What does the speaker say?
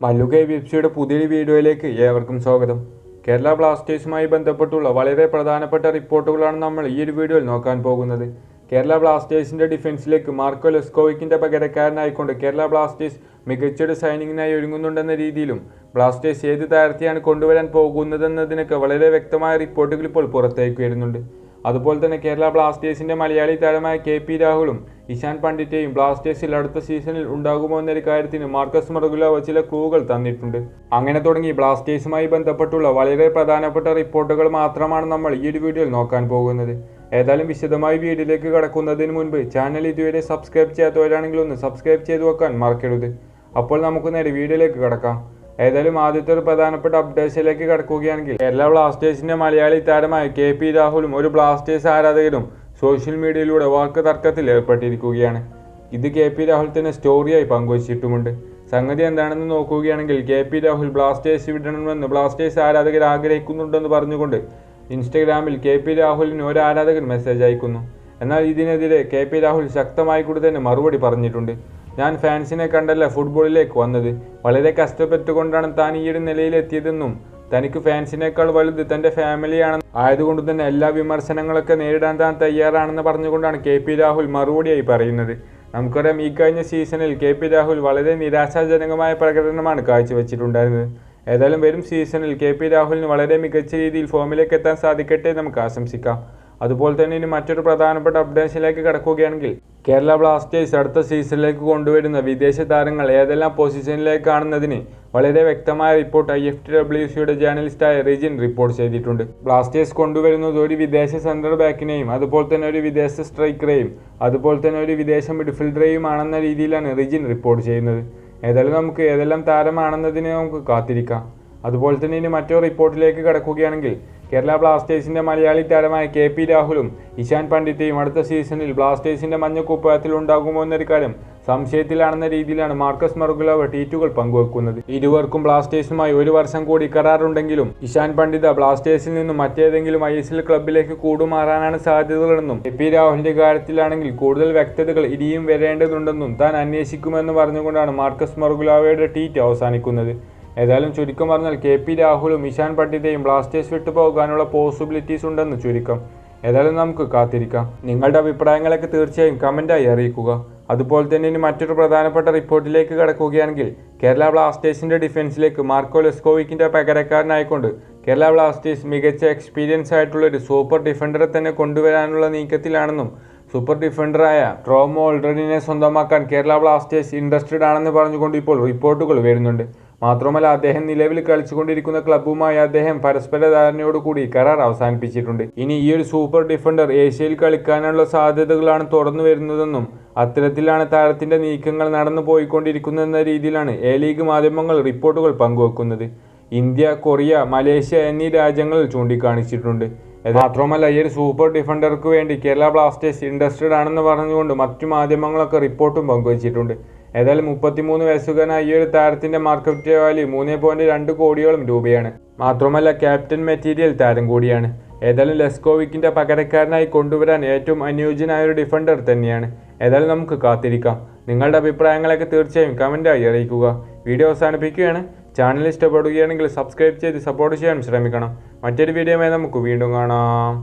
മല്ലു KBFCയുടെ പുതിയൊരു വീഡിയോയിലേക്ക് ഏവർക്കും സ്വാഗതം. കേരള ബ്ലാസ്റ്റേഴ്സുമായി ബന്ധപ്പെട്ടുള്ള വളരെ പ്രധാനപ്പെട്ട റിപ്പോർട്ടുകളാണ് നമ്മൾ ഈ ഒരു വീഡിയോയിൽ നോക്കാൻ പോകുന്നത്. കേരള ബ്ലാസ്റ്റേഴ്സിന്റെ ഡിഫൻസിലേക്ക് മാർക്കോ ലെസ്കോവിക്കിന്റെ പകരക്കാരനായിക്കൊണ്ട് കേരള ബ്ലാസ്റ്റേഴ്സ് മികച്ചൊരു സൈനിങ്ങിനായി ഒരുങ്ങുന്നുണ്ടെന്ന രീതിയിലും ബ്ലാസ്റ്റേഴ്സ് ഏത് താരത്തെയാണ് കൊണ്ടുവരാൻ പോകുന്നതെന്നതിനൊക്കെ വളരെ വ്യക്തമായ റിപ്പോർട്ടുകൾ ഇപ്പോൾ പുറത്തേക്ക് വരുന്നുണ്ട്. അതുപോലെ തന്നെ കേരള ബ്ലാസ്റ്റേഴ്സിന്റെ മലയാളി താരമായ KP രാഹുലും ഇഷാൻ പണ്ഡിറ്റയും ബ്ലാസ്റ്റേഴ്സിൽ അടുത്ത സീസണിൽ ഉണ്ടാകുമോ എന്നൊരു കാര്യത്തിന് മാർക്കസ് മറുകുലാവ ചില ക്ലൂകൾ തന്നിട്ടുണ്ട്. അങ്ങനെ തുടങ്ങി ബ്ലാസ്റ്റേഴ്സുമായി ബന്ധപ്പെട്ടുള്ള വളരെ പ്രധാനപ്പെട്ട റിപ്പോർട്ടുകൾ മാത്രമാണ് നമ്മൾ ഈ ഒരു വീഡിയോയിൽ നോക്കാൻ പോകുന്നത്. ഏതായാലും വിശദമായി വീഡിയോയിലേക്ക് കടക്കുന്നതിന് മുൻപ് ചാനൽ ഇതുവരെ സബ്സ്ക്രൈബ് ചെയ്യാത്തവരാണെങ്കിൽ ഒന്ന് സബ്സ്ക്രൈബ് ചെയ്ത് വെക്കാൻ മറക്കരുത്. അപ്പോൾ നമുക്ക് നേരെ വീഡിയോയിലേക്ക് കടക്കാം. ഏതായാലും ആദ്യത്തെ ഒരു പ്രധാനപ്പെട്ട അപ്ഡേഷനിലേക്ക് കടക്കുകയാണെങ്കിൽ കേരള ബ്ലാസ്റ്റേഴ്സിന്റെ മലയാളി താരമായ KP രാഹുലും ഒരു ബ്ലാസ്റ്റേഴ്സ് ആരാധകരും സോഷ്യൽ മീഡിയയിലൂടെ വാക്ക് തർക്കത്തിൽ ഏർപ്പെട്ടിരിക്കുകയാണ്. ഇത് KP രാഹുൽ തന്നെ സ്റ്റോറിയായി പങ്കുവച്ചിട്ടുമുണ്ട്. സംഗതി എന്താണെന്ന് നോക്കുകയാണെങ്കിൽ KP രാഹുൽ ബ്ലാസ്റ്റേഴ്സ് വിടണമെന്ന് ബ്ലാസ്റ്റേഴ്സ് ആരാധകർ ആഗ്രഹിക്കുന്നുണ്ടെന്ന് പറഞ്ഞുകൊണ്ട് ഇൻസ്റ്റഗ്രാമിൽ KP രാഹുലിന് ഒരു ആരാധകൻ മെസ്സേജ് അയക്കുന്നു. എന്നാൽ ഇതിനെതിരെ KP രാഹുൽ ശക്തമായി കൂടി തന്നെ മറുപടി പറഞ്ഞിട്ടുണ്ട്. ഞാൻ ഫാൻസിനെ കണ്ടല്ല ഫുട്ബോളിലേക്ക് വന്നത്. വളരെ കഷ്ടപ്പെട്ടുകൊണ്ടാണ് താൻ ഈ ഒരു നിലയിലെത്തിയതെന്നും തനിക്ക് ഫാൻസിനേക്കാൾ വലുത് തൻ്റെ ഫാമിലിയാണെന്ന് ആയതുകൊണ്ട് തന്നെ എല്ലാ വിമർശനങ്ങളൊക്കെ നേരിടാൻ താൻ തയ്യാറാണെന്ന് പറഞ്ഞുകൊണ്ടാണ് KP രാഹുൽ മറുപടിയായി പറയുന്നത്. നമുക്കറിയാം, ഈ കഴിഞ്ഞ സീസണിൽ KP രാഹുൽ വളരെ നിരാശാജനകമായ പ്രകടനമാണ് കാഴ്ചവെച്ചിട്ടുണ്ടായിരുന്നത്. ഏതായാലും വരും സീസണിൽ KP രാഹുലിന് വളരെ മികച്ച രീതിയിൽ ഫോമിലേക്ക് എത്താൻ സാധിക്കട്ടെ നമുക്ക് ആശംസിക്കാം. അതുപോലെ തന്നെ ഇനി മറ്റൊരു പ്രധാനപ്പെട്ട അപ്ഡേഷനിലേക്ക് കടക്കുകയാണെങ്കിൽ കേരള ബ്ലാസ്റ്റേഴ്സ് അടുത്ത സീസണിലേക്ക് കൊണ്ടുവരുന്ന വിദേശ താരങ്ങൾ ഏതെല്ലാം പൊസിഷനിലേക്കാണെന്നതിന് വളരെ വ്യക്തമായ റിപ്പോർട്ട് IFTWCയുടെ ജേർണലിസ്റ്റായ റിജിൻ റിപ്പോർട്ട് ചെയ്തിട്ടുണ്ട്. ബ്ലാസ്റ്റേഴ്സ് കൊണ്ടുവരുന്നത് ഒരു വിദേശ സെൻട്രൽ ബാക്കിനെയും അതുപോലെ തന്നെ ഒരു വിദേശ സ്ട്രൈക്കറെയും അതുപോലെ തന്നെ ഒരു വിദേശ മിഡ്ഫീൽഡറെയും ആണെന്ന രീതിയിലാണ് റിജിൻ റിപ്പോർട്ട് ചെയ്യുന്നത്. ഏതായാലും നമുക്ക് ഏതെല്ലാം താരമാണെന്നതിനെ നമുക്ക് കാത്തിരിക്കാം. അതുപോലെ തന്നെ ഇനി മറ്റൊരു റിപ്പോർട്ടിലേക്ക് കടക്കുകയാണെങ്കിൽ കേരള ബ്ലാസ്റ്റേഴ്സിന്റെ മലയാളി താരമായ KP രാഹുലും ഇഷാൻ പണ്ഡിറ്റയും അടുത്ത സീസണിൽ ബ്ലാസ്റ്റേഴ്സിന്റെ മഞ്ഞക്കുപ്പായത്തിൽ ഉണ്ടാകുമോ എന്നൊരു കാര്യം സംശയത്തിലാണെന്ന രീതിയിലാണ് മാർക്കസ് മറുകുലാവ ട്വീറ്റുകൾ പങ്കുവെക്കുന്നത്. ഇരുവർക്കും ബ്ലാസ്റ്റേഴ്സുമായി ഒരു വർഷം കൂടി കരാറുണ്ടെങ്കിലും ഇഷാൻ പണ്ഡിത ബ്ലാസ്റ്റേഴ്സിൽ നിന്നും മറ്റേതെങ്കിലും ISL ക്ലബിലേക്ക് കൂടുമാറാനാണ് സാധ്യതകളെന്നും KP രാഹുലിന്റെ കാര്യത്തിലാണെങ്കിൽ കൂടുതൽ വ്യക്തതകൾ ഇനിയും വരേണ്ടതുണ്ടെന്നും താൻ അന്വേഷിക്കുമെന്ന് പറഞ്ഞുകൊണ്ടാണ് മാർക്കസ് മറുകുലാവയുടെ ട്വീറ്റ് അവസാനിക്കുന്നത്. ഏതായാലും ചുരുക്കം പറഞ്ഞാൽ KP രാഹുലും ഇഷാൻ പണ്ഡിതയും ബ്ലാസ്റ്റേഴ്സ് വിട്ടുപോകാനുള്ള പോസിബിലിറ്റീസ് ഉണ്ടെന്ന് ചുരുക്കം. ഏതായാലും നമുക്ക് കാത്തിരിക്കാം. നിങ്ങളുടെ അഭിപ്രായങ്ങളൊക്കെ തീർച്ചയായും കമൻറ്റായി അറിയിക്കുക. അതുപോലെ തന്നെ ഇനി മറ്റൊരു പ്രധാനപ്പെട്ട റിപ്പോർട്ടിലേക്ക് കടക്കുകയാണെങ്കിൽ കേരള ബ്ലാസ്റ്റേഴ്സിന്റെ ഡിഫൻസിലേക്ക് മാർക്കോ ലെസ്കോവിക്കിന്റെ പകരക്കാരനായിക്കൊണ്ട് കേരള ബ്ലാസ്റ്റേഴ്സ് മികച്ച എക്സ്പീരിയൻസ് ആയിട്ടുള്ള ഒരു സൂപ്പർ ഡിഫൻഡറെ തന്നെ കൊണ്ടുവരാനുള്ള നീക്കത്തിലാണെന്നും സൂപ്പർ ഡിഫൻഡറായ ട്രോമോ ഓൾഡറിനെ സ്വന്തമാക്കാൻ കേരള ബ്ലാസ്റ്റേഴ്സ് ഇൻട്രസ്റ്റഡ് ആണെന്ന് പറഞ്ഞുകൊണ്ട് ഇപ്പോൾ റിപ്പോർട്ടുകൾ വരുന്നുണ്ട്. മാത്രമല്ല, അദ്ദേഹം നിലവിൽ കളിച്ചുകൊണ്ടിരിക്കുന്ന ക്ലബ്ബുമായി അദ്ദേഹം പരസ്പര ധാരണയോടുകൂടി കരാർ അവസാനിപ്പിച്ചിട്ടുണ്ട്. ഇനി ഈ ഒരു സൂപ്പർ ഡിഫൻഡർ ഏഷ്യയിൽ കളിക്കാനുള്ള സാധ്യതകളാണ് തുറന്നു വരുന്നതെന്നും അത്തരത്തിലാണ് താരത്തിന്റെ നീക്കങ്ങൾ നടന്നു പോയിക്കൊണ്ടിരിക്കുന്നതെന്ന രീതിയിലാണ് ലീഗ് മാധ്യമങ്ങൾ റിപ്പോർട്ടുകൾ പങ്കുവെക്കുന്നത്. ഇന്ത്യ, കൊറിയ, മലേഷ്യ എന്നീ രാജ്യങ്ങളിൽ ചൂണ്ടിക്കാണിച്ചിട്ടുണ്ട്. മാത്രമല്ല, ഈ ഒരു സൂപ്പർ ഡിഫൻഡർക്ക് വേണ്ടി കേരള ബ്ലാസ്റ്റേഴ്സ് ഇൻട്രസ്റ്റഡ് ആണെന്ന് പറഞ്ഞുകൊണ്ട് മറ്റു മാധ്യമങ്ങളൊക്കെ റിപ്പോർട്ടും പങ്കുവച്ചിട്ടുണ്ട്. ഏതായാലും 33 വയസ്സുകാരനായ ഈ ഒരു താരത്തിന്റെ മാർക്കറ്റ് വാല്യൂ 3.2 കോടിയോളം രൂപയാണ്. മാത്രമല്ല, ക്യാപ്റ്റൻ മെറ്റീരിയൽ താരം കൂടിയാണ്. ഏതായാലും ലെസ്കോവിക്കിന്റെ പകരക്കാരനായി കൊണ്ടുവരാൻ ഏറ്റവും അനുയോജ്യനായ ഒരു ഡിഫൻഡർ തന്നെയാണ്. ഏതായാലും നമുക്ക് കാത്തിരിക്കാം. നിങ്ങളുടെ അഭിപ്രായങ്ങളൊക്കെ തീർച്ചയായും കമൻറ്റായി അറിയിക്കുക. വീഡിയോ അവസാനിപ്പിക്കുകയാണ്. ചാനൽ ഇഷ്ടപ്പെടുകയാണെങ്കിൽ സബ്സ്ക്രൈബ് ചെയ്ത് സപ്പോർട്ട് ചെയ്യാൻ ശ്രമിക്കണം. മറ്റൊരു വീഡിയോയുമായി നമുക്ക് വീണ്ടും കാണാം.